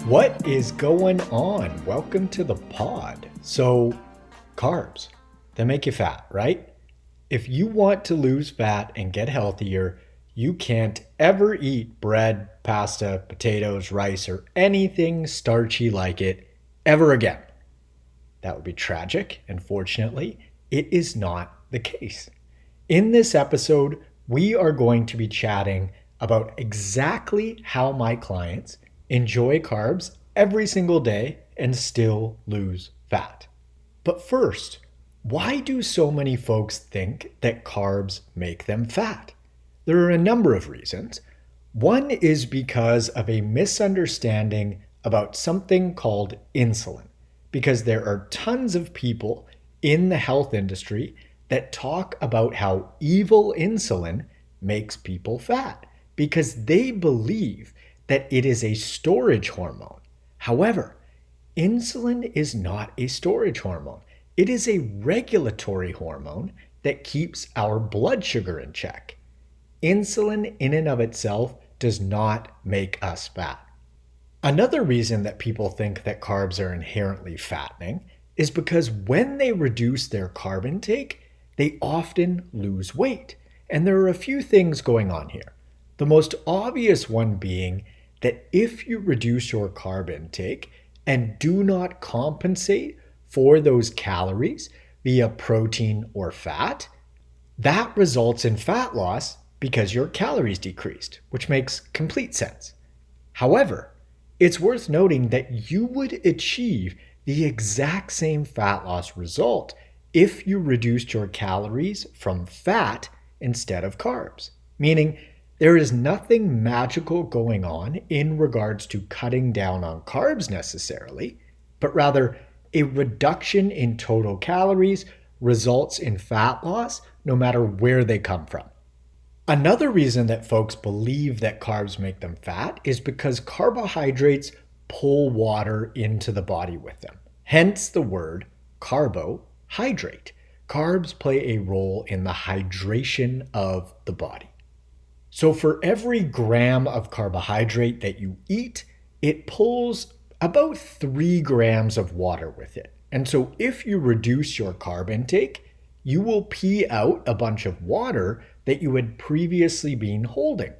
What is going on? Welcome to the pod. So, carbs, they make you fat, right? If you want to lose fat and get healthier, you can't ever eat bread, pasta, potatoes, rice, or anything starchy like it ever again. That would be tragic, and fortunately, it is not the case. In this episode, we are going to be chatting about exactly how my clients enjoy carbs every single day and still lose fat. But first, why do so many folks think that carbs make them fat? There are a number of reasons. One is because of a misunderstanding about something called insulin, because there are tons of people in the health industry that talk about how evil insulin makes people fat because they believe that it is a storage hormone. However, insulin is not a storage hormone. It is a regulatory hormone that keeps our blood sugar in check. Insulin in and of itself does not make us fat. Another reason that people think that carbs are inherently fattening is because when they reduce their carb intake, they often lose weight. And there are a few things going on here. The most obvious one being that if you reduce your carb intake and do not compensate for those calories via protein or fat, that results in fat loss because your calories decreased, which makes complete sense. However, it's worth noting that you would achieve the exact same fat loss result if you reduced your calories from fat instead of carbs, meaning there is nothing magical going on in regards to cutting down on carbs necessarily, but rather a reduction in total calories results in fat loss no matter where they come from. Another reason that folks believe that carbs make them fat is because carbohydrates pull water into the body with them. Hence the word carbohydrate. Carbs play a role in the hydration of the body. So for every gram of carbohydrate that you eat, it pulls about 3 grams of water with it. And so if you reduce your carb intake, you will pee out a bunch of water that you had previously been holding.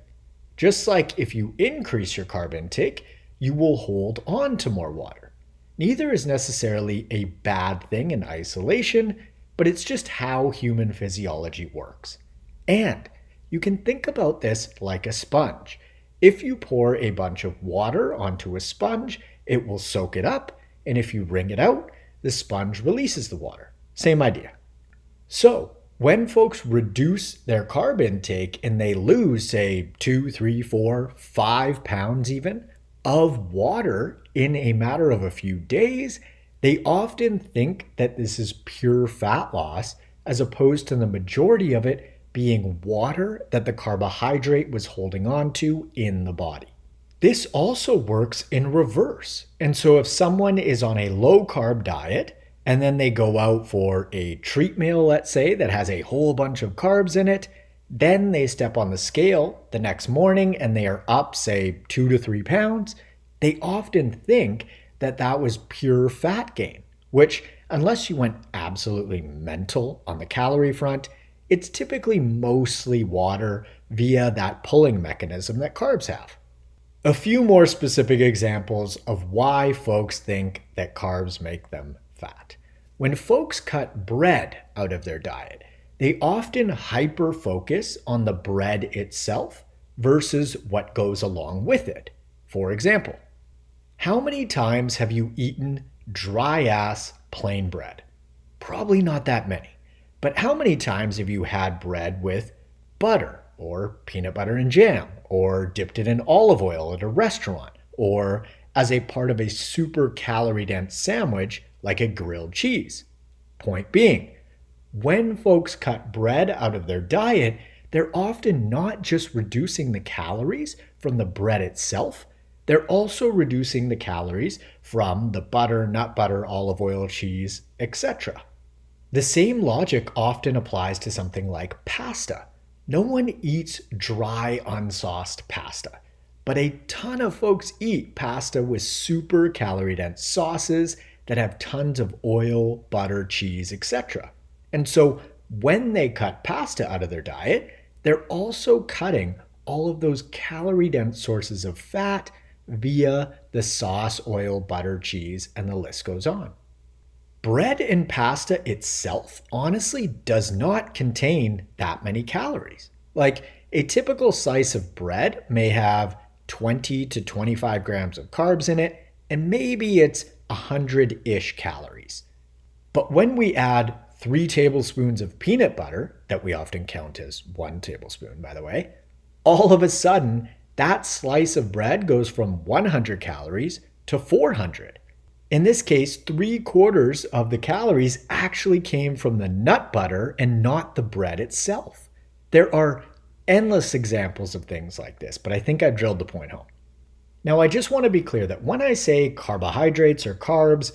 Just like if you increase your carb intake, you will hold on to more water. Neither is necessarily a bad thing in isolation, but it's just how human physiology works. And you can think about this like a sponge. If you pour a bunch of water onto a sponge, it will soak it up, and if you wring it out, the sponge releases the water. Same idea. So, when folks reduce their carb intake and they lose, say, 2, 3, 4, 5 pounds even of water in a matter of a few days, they often think that this is pure fat loss as opposed to the majority of it being water that the carbohydrate was holding on to in the body. This also works in reverse. And so if someone is on a low carb diet and then they go out for a treat meal, let's say, that has a whole bunch of carbs in it, then they step on the scale the next morning and they are up, say, 2 to 3 pounds, they often think that that was pure fat gain, which, unless you went absolutely mental on the calorie front, it's typically mostly water via that pulling mechanism that carbs have. A few more specific examples of why folks think that carbs make them fat. When folks cut bread out of their diet, they often hyper-focus on the bread itself versus what goes along with it. For example, how many times have you eaten dry-ass plain bread? Probably not that many. But how many times have you had bread with butter or peanut butter and jam, or dipped it in olive oil at a restaurant, or as a part of a super calorie-dense sandwich like a grilled cheese? Point being, when folks cut bread out of their diet, they're often not just reducing the calories from the bread itself, they're also reducing the calories from the butter, nut butter, olive oil, cheese, etc. The same logic often applies to something like pasta. No one eats dry, unsauced pasta. but a ton of folks eat pasta with super calorie dense sauces that have tons of oil, butter, cheese, etc. And so when they cut pasta out of their diet, they're also cutting all of those calorie dense sources of fat via the sauce, oil, butter, cheese, and the list goes on. Bread and pasta itself honestly does not contain that many calories. Like a typical slice of bread may have 20 to 25 grams of carbs in it, and maybe it's 100-ish calories. But when we add 3 tablespoons of peanut butter, that we often count as 1 tablespoon, by the way, all of a sudden, that slice of bread goes from 100 calories to 400. In this case, 3/4 of the calories actually came from the nut butter and not the bread itself. There are endless examples of things like this, but I think I drilled the point home. Now, I just want to be clear that when I say carbohydrates or carbs,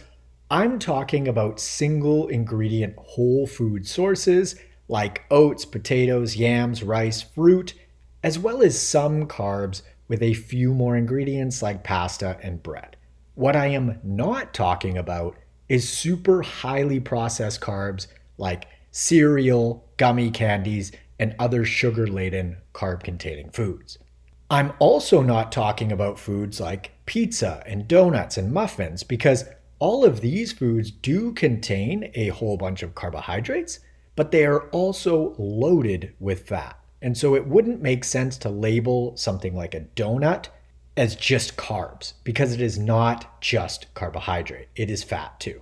I'm talking about single ingredient whole food sources like oats, potatoes, yams, rice, fruit, as well as some carbs with a few more ingredients like pasta and bread. What I am not talking about is super highly processed carbs like cereal, gummy candies, and other sugar-laden carb-containing foods. I'm also not talking about foods like pizza and donuts and muffins because all of these foods do contain a whole bunch of carbohydrates, but they are also loaded with fat. And so it wouldn't make sense to label something like a donut as just carbs because it is not just carbohydrate. It is fat too.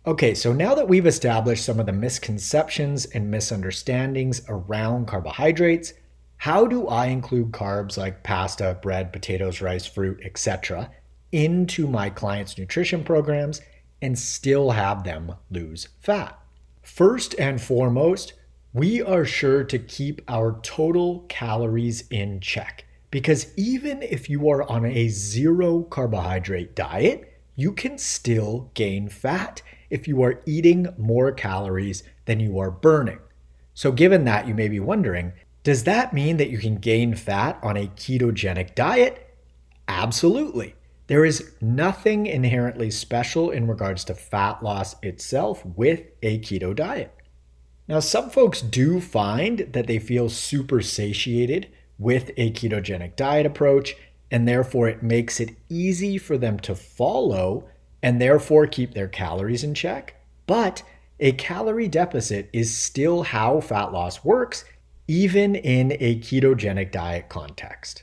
Okay, so now that we've established some of the misconceptions and misunderstandings around carbohydrates, how do I include carbs like pasta, bread, potatoes, rice, fruit, etc. into my clients' nutrition programs and still have them lose fat? First and foremost, we are sure to keep our total calories in check because even if you are on a 0 carbohydrate diet, you can still gain fat if you are eating more calories than you are burning. So given that, you may be wondering, does that mean that you can gain fat on a ketogenic diet? Absolutely. There is nothing inherently special in regards to fat loss itself with a keto diet. Now, some folks do find that they feel super satiated with a ketogenic diet approach, and therefore it makes it easy for them to follow and therefore keep their calories in check. But a calorie deficit is still how fat loss works, even in a ketogenic diet context.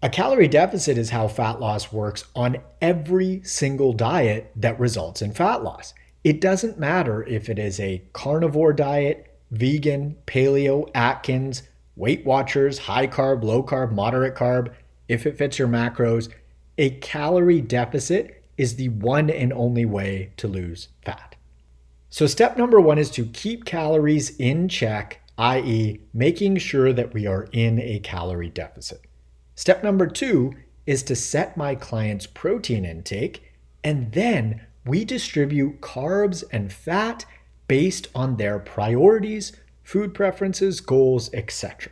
A calorie deficit is how fat loss works on every single diet that results in fat loss. It doesn't matter if it is a carnivore diet, vegan, paleo, Atkins, Weight Watchers, high carb, low carb, moderate carb, if it fits your macros, a calorie deficit is the one and only way to lose fat. So step number 1 is to keep calories in check, i.e. making sure that we are in a calorie deficit. Step number 2 is to set my client's protein intake, and then we distribute carbs and fat based on their priorities, food preferences, goals, etc.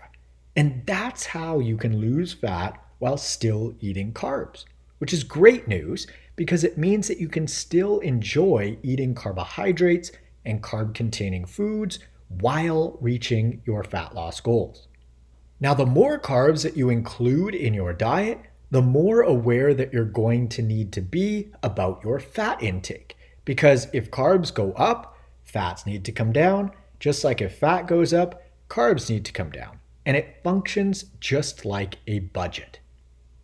And that's how you can lose fat while still eating carbs, which is great news because it means that you can still enjoy eating carbohydrates and carb-containing foods while reaching your fat loss goals. Now, the more carbs that you include in your diet, the more aware that you're going to need to be about your fat intake. Because if carbs go up, fats need to come down. Just like if fat goes up, carbs need to come down. And it functions just like a budget.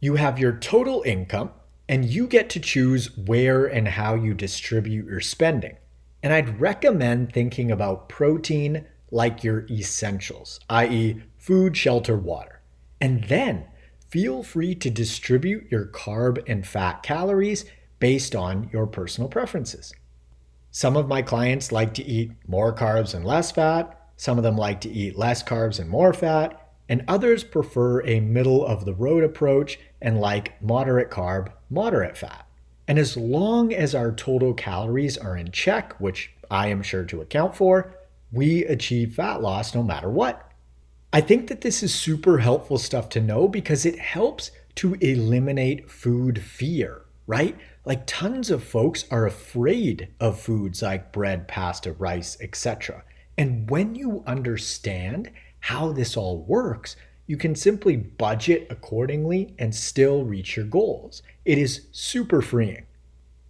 You have your total income, and you get to choose where and how you distribute your spending. And I'd recommend thinking about protein like your essentials, i.e. food, shelter, water. And then feel free to distribute your carb and fat calories based on your personal preferences. Some of my clients like to eat more carbs and less fat. Some of them like to eat less carbs and more fat. And others prefer a middle of the road approach and like moderate carb, moderate fat. And as long as our total calories are in check, which I am sure to account for, we achieve fat loss no matter what. I think that this is super helpful stuff to know because it helps to eliminate food fear, right? Like tons of folks are afraid of foods like bread, pasta, rice, etc. And when you understand how this all works, you can simply budget accordingly and still reach your goals. It is super freeing.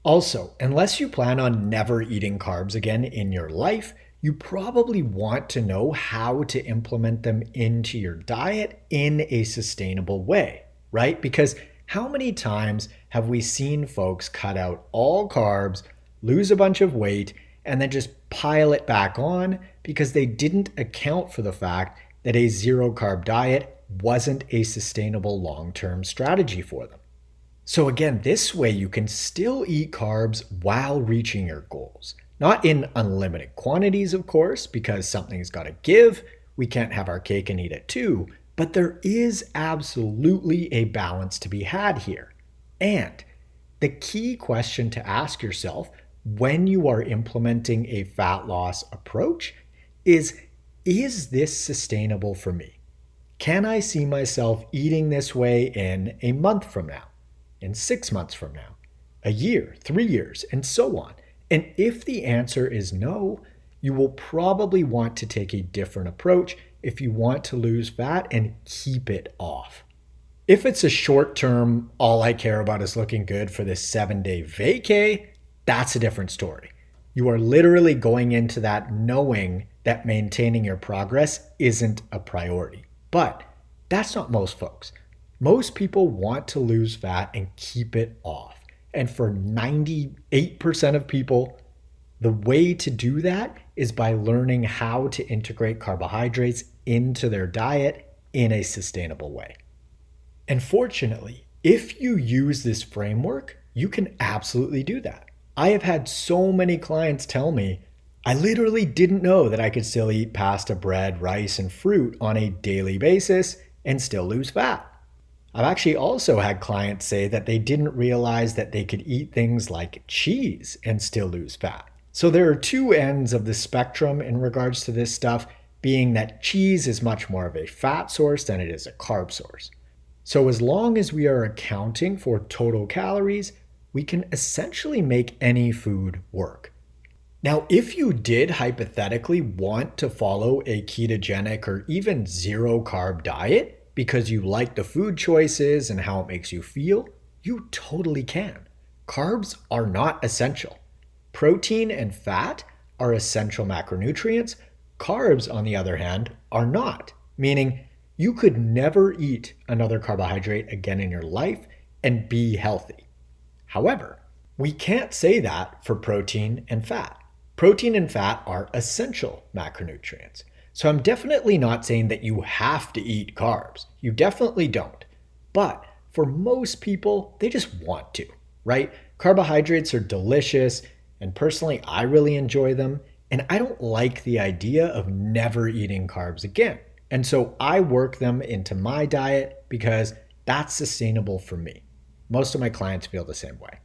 Also, unless you plan on never eating carbs again in your life, you probably want to know how to implement them into your diet in a sustainable way, right? Because how many times have we seen folks cut out all carbs, lose a bunch of weight, and then just pile it back on because they didn't account for the fact that a zero carb diet wasn't a sustainable long-term strategy for them? So again, this way you can still eat carbs while reaching your goals. Not in unlimited quantities, of course, because something's got to give. We can't have our cake and eat it too. But there is absolutely a balance to be had here. And the key question to ask yourself when you are implementing a fat loss approach is this sustainable for me? Can I see myself eating this way in a month from now? In 6 months from now, a year, 3 years, and so on? And if the answer is no, you will probably want to take a different approach if you want to lose fat and keep it off. If it's a short term, all I care about is looking good for this 7-day vacay, that's a different story. You are literally going into that knowing that maintaining your progress isn't a priority. But that's not most folks. Most people want to lose fat and keep it off. And for 98% of people, the way to do that is by learning how to integrate carbohydrates into their diet in a sustainable way. And fortunately, if you use this framework, you can absolutely do that. I have had so many clients tell me, I literally didn't know that I could still eat pasta, bread, rice, and fruit on a daily basis and still lose fat. I've actually also had clients say that they didn't realize that they could eat things like cheese and still lose fat. So there are two ends of the spectrum in regards to this stuff, being that cheese is much more of a fat source than it is a carb source. So as long as we are accounting for total calories, we can essentially make any food work. Now, if you did hypothetically want to follow a ketogenic or even zero carb diet, because you like the food choices and how it makes you feel, you totally can. Carbs are not essential. Protein and fat are essential macronutrients. Carbs, on the other hand, are not, meaning you could never eat another carbohydrate again in your life and be healthy. However, we can't say that for protein and fat. Protein and fat are essential macronutrients. So I'm definitely not saying that you have to eat carbs. You definitely don't. But for most people, they just want to, right? Carbohydrates are delicious, and personally, I really enjoy them, and I don't like the idea of never eating carbs again. And so I work them into my diet because that's sustainable for me. Most of my clients feel the same way.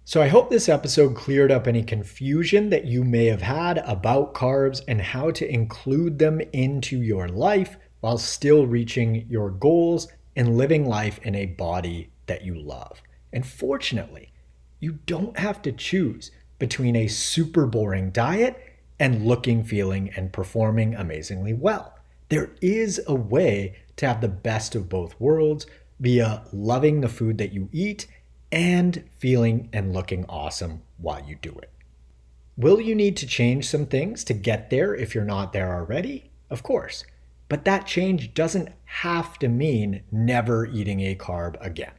So I hope this episode cleared up any confusion that you may have had about carbs and how to include them into your life while still reaching your goals and living life in a body that you love. And fortunately, you don't have to choose between a super boring diet and looking, feeling, and performing amazingly well. There is a way to have the best of both worlds via loving the food that you eat and feeling and looking awesome while you do it. Will you need to change some things to get there if you're not there already? Of course. But that change doesn't have to mean never eating a carb again.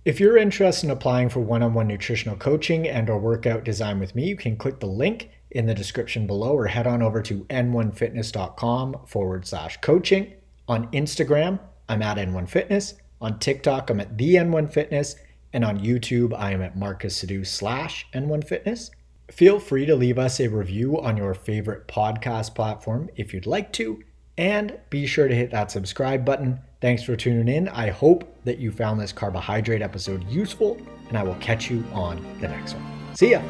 If you're interested in applying for one-on-one nutritional coaching and or workout design with me, you can click the link in the description below or head on over to n1fitness.com/coaching. On Instagram, I'm at n1fitness. On TikTok, I'm at the n1fitness. And on YouTube, I am at Marcus Sadu /N1Fitness. Feel free to leave us a review on your favorite podcast platform if you'd like to. And be sure to hit that subscribe button. Thanks for tuning in. I hope that you found this carbohydrate episode useful, and I will catch you on the next one. See ya.